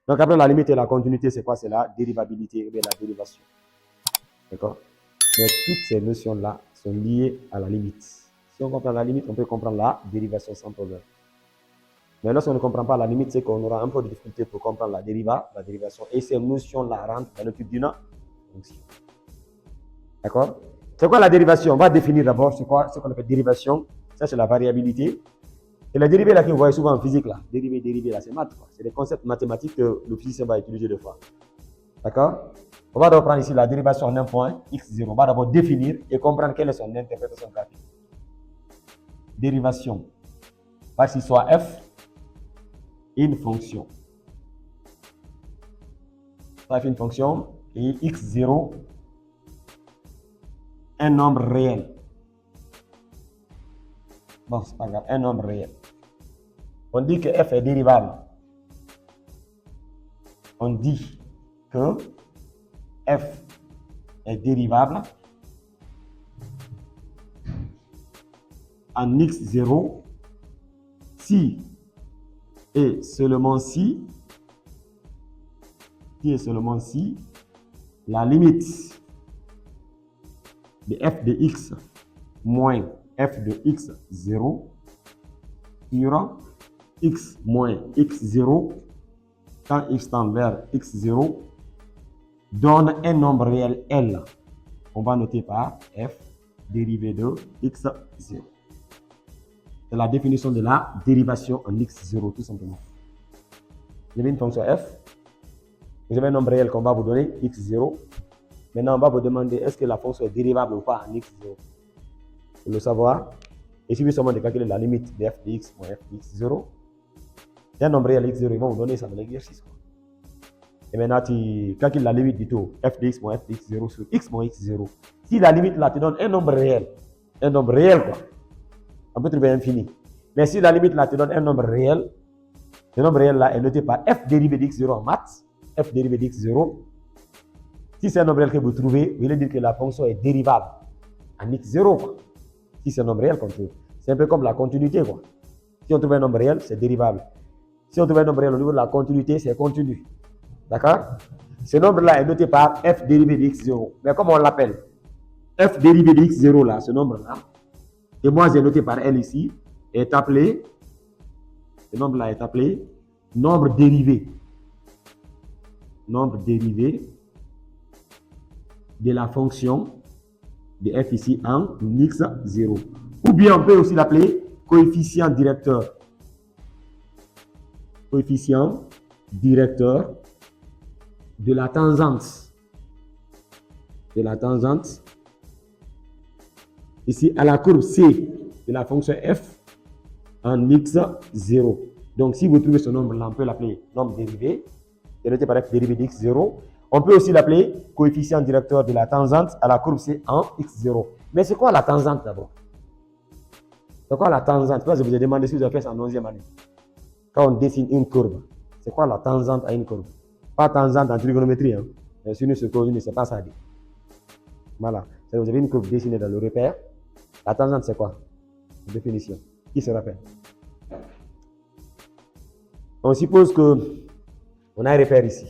Donc après la limite et la continuité, c'est quoi? C'est la dérivabilité ou bien la dérivation. D'accord? Mais toutes ces notions-là sont liées à la limite. Si on comprend la limite, on peut comprendre la dérivation sans problème. Mais lorsqu'on ne comprend pas la limite, c'est qu'on aura un peu de difficulté pour comprendre la dérivation. Et ces notions-là rentrent dans le type d'une fonction. D'accord? C'est quoi la dérivation? On va définir d'abord ce qu'on appelle dérivation. Ça, c'est la variabilité. Et la dérivée là que vous voyez souvent en physique, là, dérivée là, c'est maths. C'est des concepts mathématiques que le physicien va utiliser deux fois. D'accord? On va d'abord prendre ici la dérivation en un point, x0. On va d'abord définir et comprendre quelle est son interprétation graphique. Dérivation. Parce qu'il soit f, une fonction. Ça fait une fonction et x0, un nombre réel. Bon, c'est pas grave, un nombre réel. On dit que f est dérivable. On dit que f est dérivable en x0 si et seulement si la limite de f de x moins f de x0 sur x moins x0 quand x tend vers x0 donne un nombre réel L. On va noter par f dérivé de x0. C'est la définition de la dérivation en x0 tout simplement. Vous avez une fonction f, vous avez un nombre réel qu'on va vous donner, x0. Maintenant, on va vous demander est-ce que la fonction est dérivable ou pas en x0. Pour le savoir, il suffit seulement de calculer la limite de f de x moins f de x0. Il y a un nombre réel x0, ils vont vous donner ça dans l'exercice. Et maintenant, tu calcules la limite du taux f de x moins f de x0 sur x moins x0. Si la limite là te donne un nombre réel quoi, on peut trouver infini. Mais si la limite là te donne un nombre réel, ce nombre réel là est noté par f dérivé de x0 en maths, f dérivé de x0. Si c'est un nombre réel que vous trouvez, vous allez dire que la fonction est dérivable en x0 quoi. Si c'est un nombre réel qu'on trouve. C'est un peu comme la continuité quoi. Si on trouve un nombre réel, c'est dérivable. Si on trouve un nombre réel au niveau de la continuité, c'est continu. D'accord? Ce nombre-là est noté par f dérivé de x0. Mais comment on l'appelle? F dérivé de x0 là, ce nombre-là, et moi j'ai noté par L ici, est appelé, ce nombre-là est appelé nombre dérivé. Nombre dérivé de la fonction de f ici en x0. Ou bien on peut aussi l'appeler coefficient directeur. Coefficient directeur de la tangente. De la tangente. Ici à la courbe C de la fonction f en x0. Donc si vous trouvez ce nombre-là, on peut l'appeler nombre dérivé, noté par f dérivé de x0. On peut aussi l'appeler coefficient directeur de la tangente à la courbe C en x0. Mais c'est quoi la tangente d'abord? C'est quoi la tangente? Je vous ai demandé si vous avez fait ça en 11e année. Quand on dessine une courbe, c'est quoi la tangente à une courbe? Pas tangente en trigonométrie. Hein. Sinus sur cosine, c'est pas ça. Voilà. Vous avez une courbe dessinée dans le repère. La tangente, c'est quoi? La définition. Qui se rappelle? On suppose que on a un repère ici.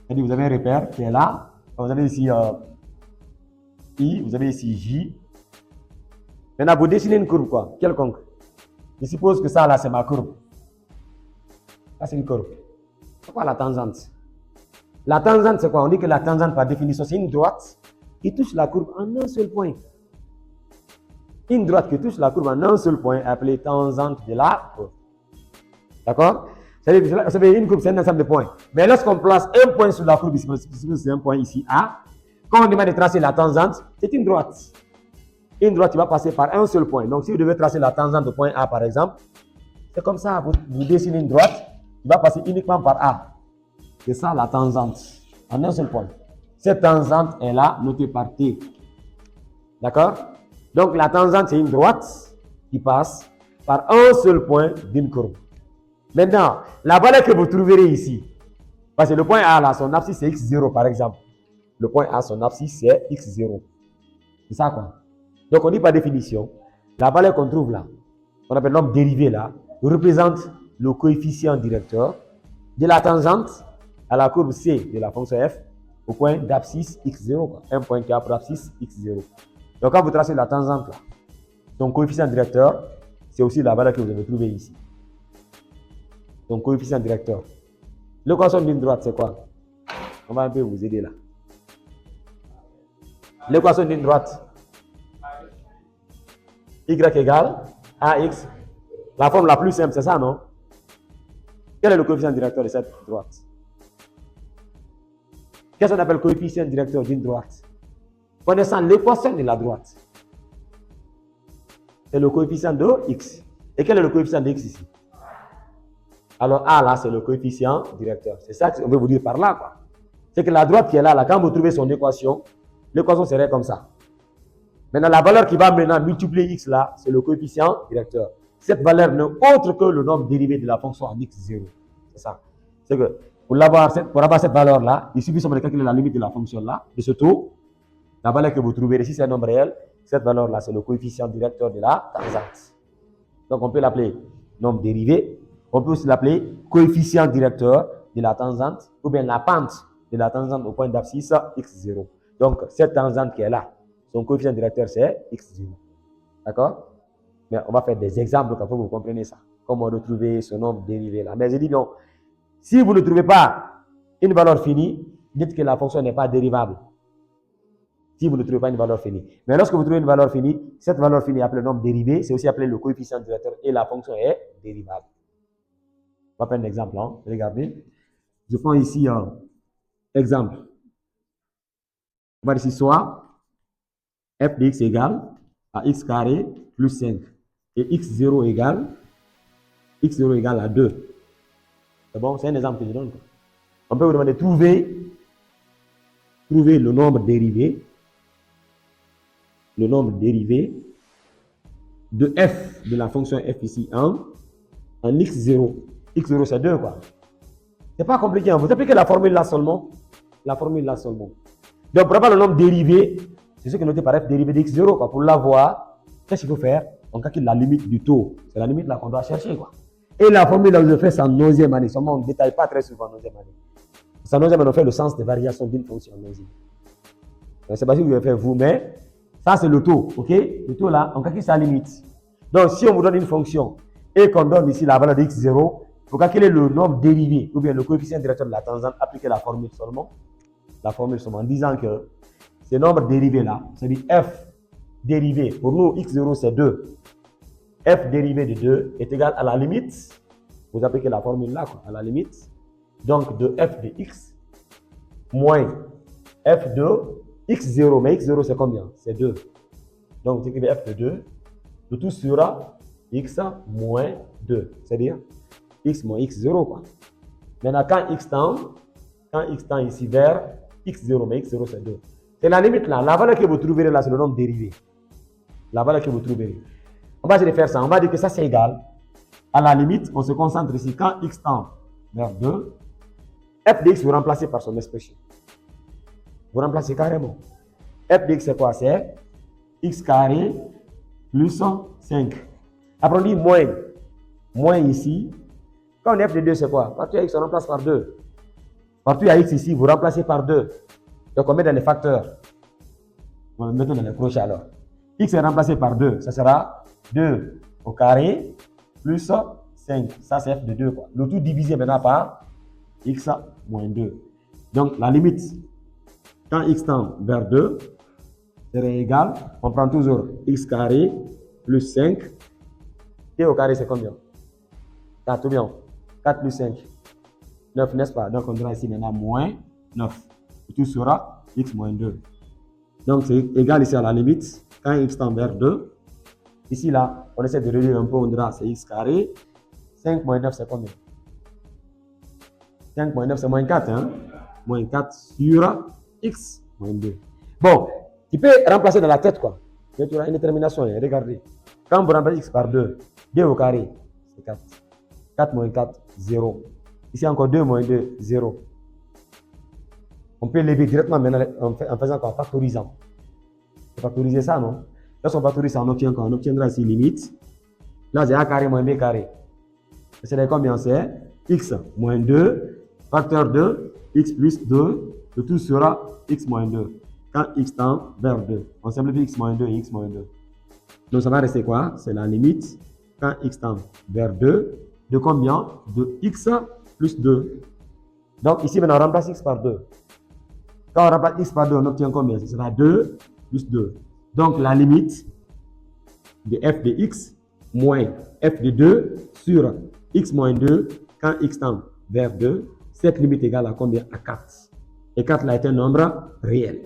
Vous avez un repère qui est là. Vous avez ici I, vous avez ici J. Maintenant, vous dessinez une courbe quoi? Quelconque. Je suppose que ça là, c'est ma courbe. Ça, c'est une courbe. C'est quoi la tangente? La tangente, c'est quoi? On dit que la tangente, par définition, c'est une droite qui touche la courbe en un seul point. Une droite qui touche la courbe en un seul point est appelée tangente de la courbe. D'accord? Vous savez, une courbe, c'est un ensemble de points. Mais lorsqu'on place un point sur la courbe, ici, c'est un point ici, A, quand on demande de tracer la tangente, c'est une droite. Une droite qui va passer par un seul point. Donc, si vous devez tracer la tangente de point A, par exemple, c'est comme ça, vous dessinez une droite qui va passer uniquement par A. C'est ça la tangente, en un seul point. Cette tangente est là, notée par T. D'accord? Donc la tangente, c'est une droite qui passe par un seul point d'une courbe. Maintenant, la valeur que vous trouverez ici, parce que le point A, là, son abscisse, c'est x0 par exemple. Le point A, son abscisse, c'est x0. C'est ça quoi? Donc on dit par définition, la valeur qu'on trouve là, qu'on appelle nombre dérivé là, représente le coefficient directeur de la tangente à la courbe C de la fonction f au point d'abscisse x0, quoi. Un point qui a pour abscisse x0. Donc, quand vous tracez la tangente, là, son coefficient directeur, c'est aussi la valeur que vous avez trouvée ici. Donc, coefficient directeur. L'équation d'une droite, c'est quoi? On va un peu vous aider là. L'équation d'une droite. Y égale AX. La forme la plus simple, c'est ça, non? Quel est le coefficient directeur de cette droite? Qu'est-ce qu'on appelle coefficient directeur d'une droite? Connaissant l'équation de la droite. C'est le coefficient de x. Et quel est le coefficient de x ici? Alors A là, c'est le coefficient directeur. C'est ça qu'on veut vous dire par là, quoi. C'est que la droite qui est là, quand vous trouvez son équation, l'équation serait comme ça. Maintenant, la valeur qui va maintenant multiplier x là, c'est le coefficient directeur. Cette valeur n'est autre que le nombre dérivé de la fonction en x0. C'est ça. C'est que pour avoir cette valeur là, il suffit seulement de calculer la limite de la fonction là, de ce taux. La valeur que vous trouverez, si c'est un nombre réel, cette valeur là, c'est le coefficient directeur de la tangente. Donc, on peut l'appeler nombre dérivé. On peut aussi l'appeler coefficient directeur de la tangente ou bien la pente de la tangente au point d'abscisse x0. Donc, cette tangente qui est là, son coefficient directeur, c'est x0. D'accord? Mais on va faire des exemples pour que vous compreniez ça. Comment retrouver ce nombre dérivé là. Mais je dis non. Si vous ne trouvez pas une valeur finie, dites que la fonction n'est pas dérivable. Si vous ne trouvez pas une valeur finie. Mais lorsque vous trouvez une valeur finie, cette valeur finie est appelée le nombre dérivé, c'est aussi appelé le coefficient directeur et la fonction est dérivable. On va prendre un exemple. Hein. Regardez. Je prends ici un exemple. On va dire ici soit f de x égale à x carré plus 5 et x0 égale à 2. C'est bon, c'est un exemple que je donne. On peut vous demander de trouver le nombre dérivé de f de la fonction f ici en x0. x0 c'est 2 quoi. C'est pas compliqué, hein. Vous appliquez la formule là seulement. Donc pour avoir le nombre dérivé, c'est ce que noté par f dérivé de x0 quoi. Pour l'avoir, qu'est-ce qu'il faut faire? On calcule la limite du taux. C'est la limite là qu'on doit chercher quoi. Et la formule là, je fais ça en 11e année. Seulement on ne détaille pas très souvent en 11e année. En 11e année, on fait le sens des variations d'une fonction en 11e. C'est pas si vous le faites vous, mais ça c'est le taux, ok? Le taux là, on calcule sa limite. Donc si on vous donne une fonction et qu'on donne ici la valeur de x0, pour calculer le nombre dérivé ou bien le coefficient directeur de la tangente, appliquez la formule seulement. En disant que ce nombre dérivé là, c'est-à-dire f dérivé, pour nous x0 c'est 2. F dérivé de 2 est égal à la limite, vous appliquez la formule là, quoi, à la limite, donc de f de x moins f de x0, mais x0 c'est combien? C'est 2. Donc vous écrivez f de 2, le tout sera x moins 2, c'est-à-dire x moins x0 quoi. Maintenant quand x tend ici vers x0, mais x0 c'est 2. C'est la limite là, la valeur que vous trouverez là c'est le nombre dérivé. La valeur que vous trouverez. On va essayer de faire ça, on va dire que ça c'est égal. À la limite, on se concentre ici, quand x tend vers 2, f de x vous remplacez par son expression. Vous remplacez carrément. F de x c'est quoi? C'est x carré plus 5. Après on dit moins. Moins ici. Quand on est f de 2 c'est quoi? Partout à x on remplace par 2. Partout à x ici, vous remplacez par 2. Donc on met dans les facteurs. On va mettre dans les crochets alors. X est remplacé par 2. Ça sera 2 au carré plus 5. Ça c'est f de 2. Quoi. Le tout divisé maintenant par x moins 2. Donc la limite, quand x tend vers 2, serait égal, on prend toujours x carré plus 5. Et au carré c'est combien? 4, tout bien. 4 plus 5. 9, n'est-ce pas? Donc on aura ici maintenant moins 9. Et tout sera x moins 2. Donc c'est égal ici à la limite, quand x tend vers 2. Ici là, on essaie de réduire un peu, on dira c'est x carré. 5 moins 9 c'est combien? 5 moins 9 c'est moins 4. Hein? Moins 4 sur x moins 2. Bon, tu peux remplacer dans la tête quoi. Tu auras une détermination, hein? Regardez. Quand vous remplacez x par 2, 2 au carré, c'est 4. 4 moins 4, 0. Ici encore 2 moins 2, 0. On peut lever directement maintenant en faisant quoi? En factorisant. On va factoriser ça, non? Lorsqu'on factorise ça, on obtient quoi? On obtiendra ici limite. Là, c'est a carré moins b carré. C'est combien c'est? x moins 2, facteur de x plus 2, le tout sera x moins 2 quand x tend vers 2. On simplifie x moins 2 et x moins 2. Donc ça va rester quoi? C'est la limite quand x tend vers 2 de combien? De x plus 2. Donc ici, maintenant, on remplace x par 2. Quand on remplace x par 2, on obtient combien? Ce sera 2 plus 2. Donc la limite de f de x moins f de 2 sur x moins 2 quand x tend vers 2, cette limite égale à combien? À 4. Et 4 là est un nombre réel.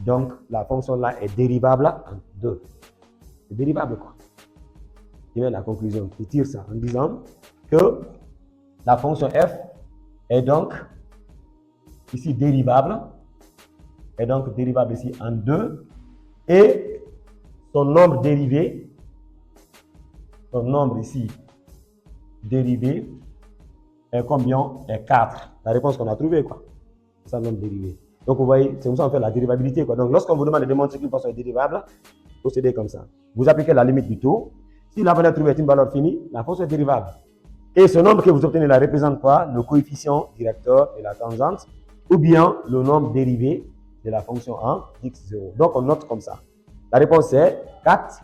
Donc la fonction là est dérivable en 2. C'est dérivable quoi? Je vais la conclusion. Je tire ça en disant que la fonction f est donc ici dérivable. Est donc dérivable ici en 2. Et son nombre dérivé, son nombre ici dérivé est combien? Est 4. La réponse qu'on a trouvée quoi? C'est ça le nombre dérivé. Donc vous voyez, c'est comme ça qu'on fait la dérivabilité quoi. Donc lorsqu'on vous demande de démontrer qu'une fonction est dérivable, procédez comme ça. Vous appliquez la limite du taux. Si la valeur trouvée est une valeur finie, la fonction est dérivable. Et ce nombre que vous obtenez là représente quoi? Le coefficient directeur de la tangente ou bien le nombre dérivé de la fonction en x0. Donc on note comme ça. La réponse est 4.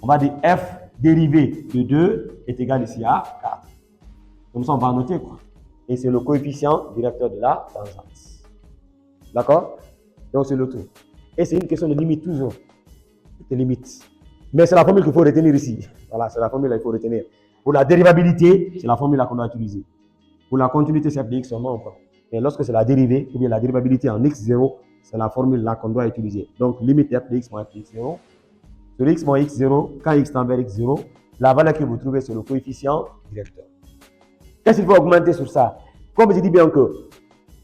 On va dire f dérivé de 2 est égal ici à 4. Comme ça on va noter quoi. Et c'est le coefficient directeur de la tangente. D'accord? Donc c'est le tout. Et c'est une question de limite toujours. Toutes les limites. Mais c'est la formule qu'il faut retenir ici. Voilà, c'est la formule qu'il faut retenir. Pour la dérivabilité, c'est la formule qu'on doit utiliser. Pour la continuité, c'est f de x seulement. Et lorsque c'est la dérivée, ou bien la dérivabilité en x0, c'est la formule là qu'on doit utiliser. Donc, limite f de x moins f de x0. Sur x moins x0, quand x tend vers x0, la valeur que vous trouvez, c'est le coefficient directeur. Qu'est-ce qu'il faut augmenter sur ça? Comme je dis bien que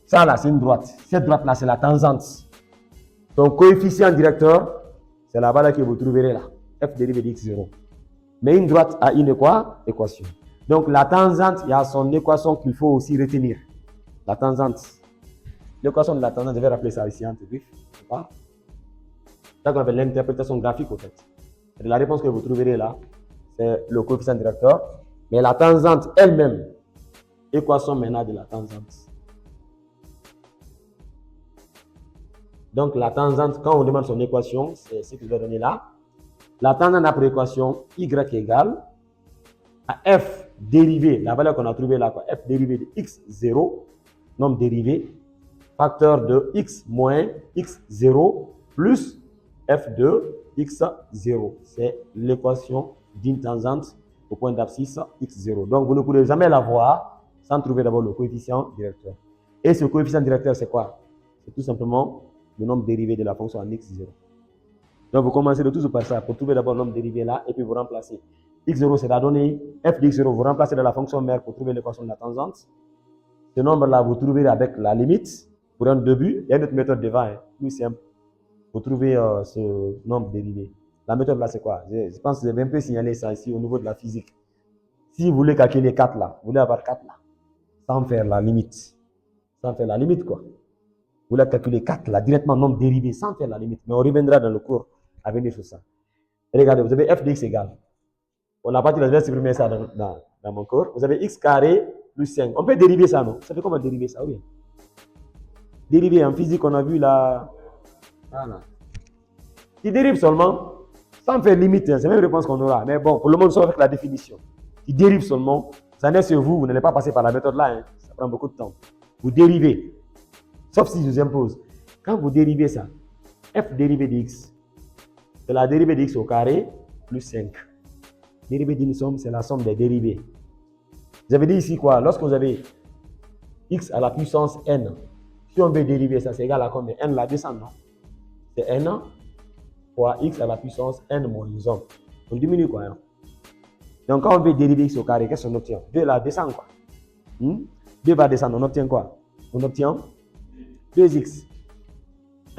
ça là, c'est une droite. Cette droite là, c'est la tangente. Donc, coefficient directeur, c'est la valeur que vous trouverez là. F dérivé de x0. Mais une droite a une équation. Donc la tangente, il y a son équation qu'il faut aussi retenir. La tangente. L'équation de la tangente, je vais rappeler ça ici en brief. C'est ça qu'on appelle l'interprétation graphique au fait. La réponse que vous trouverez là, c'est le coefficient directeur. Mais la tangente elle-même, équation maintenant de la tangente. Donc la tangente, quand on demande son équation, c'est ce que je vais donner là. La tangente a pour équation y égale à f dérivé, la valeur qu'on a trouvée là, quoi, f dérivé de x0, nombre dérivé, facteur de x moins x0 plus f de x0. C'est l'équation d'une tangente au point d'abscisse x0. Donc vous ne pourrez jamais la voir sans trouver d'abord le coefficient directeur. Et ce coefficient directeur, c'est quoi? C'est tout simplement le nombre dérivé de la fonction en x0. Donc vous commencez de tout par ça pour trouver d'abord le nombre dérivé là et puis vous remplacez. x0 c'est la donnée, f de x0 vous remplacez dans la fonction mère pour trouver l'équation de la tangente. Ce nombre là vous trouverez avec la limite pour un début. Il y a une autre méthode devant, plus simple, pour trouver ce nombre dérivé. La méthode là c'est quoi? Je pense que je vais un peu signaler ça ici au niveau de la physique. Si vous voulez calculer 4 là, vous voulez avoir 4 là, sans faire la limite. Sans faire la limite quoi. Vous voulez calculer 4 là, directement nombre dérivé, sans faire la limite. Mais on reviendra dans le cours à venir sur ça. Et regardez, vous avez f de x égale. On n'a pas dit, je vais supprimer ça dans mon cours. Vous avez x carré plus 5. On peut dériver ça, non? Ça fait comment dériver ça? Oui. Dériver en physique, on a vu là. Voilà. Tu dérives seulement, sans faire limite, c'est la même réponse qu'on aura. Mais bon, pour le moment, nous sommes avec la définition. Tu dérives seulement, ça n'est sur vous, vous n'allez pas passer par la méthode là. Ça prend beaucoup de temps. Vous dérivez. Sauf si je vous impose. Quand vous dérivez ça, f dérivé de x, c'est la dérivée de x au carré plus 5. Dérivée d'une somme, c'est la somme des dérivées. Vous avez dit ici quoi? Lorsque vous avez x à la puissance n, si on veut dériver ça, c'est égal à combien? N la descend, non? C'est n fois x à la puissance n moins 1. On diminue quoi? Hein? Donc quand on veut dériver x au carré, qu'est-ce qu'on obtient? 2 la descend quoi? 2 va descendre, on obtient quoi? On obtient 2x.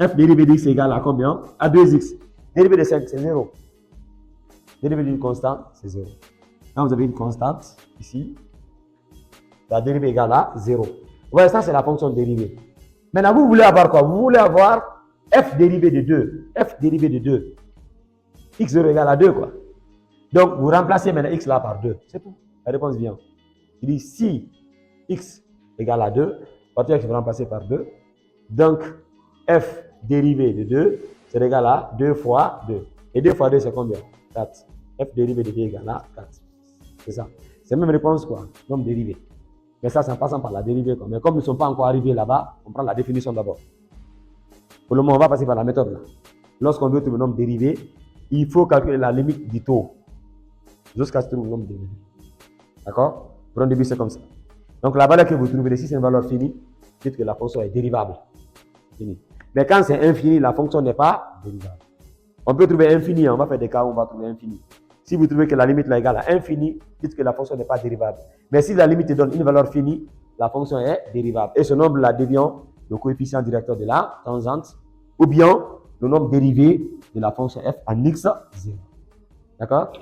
F dérivé de x égale à combien? À 2x. Dérivé de 5, c'est 0. Dérivé d'une constante, c'est 0. Quand vous avez une constante, ici, la dérivée égale à 0. Vous voyez, ça, c'est la fonction dérivée. Maintenant, vous voulez avoir quoi? Vous voulez avoir f dérivé de 2. F dérivé de 2. x0 égale à 2, quoi. Donc, vous remplacez maintenant x là par 2. C'est tout. La réponse vient. Il dit si x égale à 2, partie x va remplacer par 2. Donc, f dérivé de 2, c'est égal à 2 fois 2. Et 2 fois 2, c'est combien? 4. F dérivé de 2 égale à 4. C'est ça. C'est la même réponse, quoi. Nombre dérivé. Mais ça, c'est en passant par la dérivée. Mais comme nous ne sommes pas encore arrivés là-bas, on prend la définition d'abord. Pour le moment, on va passer par la méthode là. Lorsqu'on veut trouver le nombre dérivé, il faut calculer la limite du taux jusqu'à ce que trouve le nombre dérivé. D'accord? Pour un début, c'est comme ça. Donc, la valeur que vous trouvez ici, c'est une valeur finie. Dites que la fonction est dérivable. Fini. Mais quand c'est infini, la fonction n'est pas dérivable. On peut trouver infini, on va faire des cas où on va trouver infini. Si vous trouvez que la limite est égale à infini, dites que la fonction n'est pas dérivable. Mais si la limite donne une valeur finie, la fonction est dérivable. Et ce nombre-là devient le coefficient directeur de la tangente ou bien le nombre dérivé de la fonction f en x0. D'accord?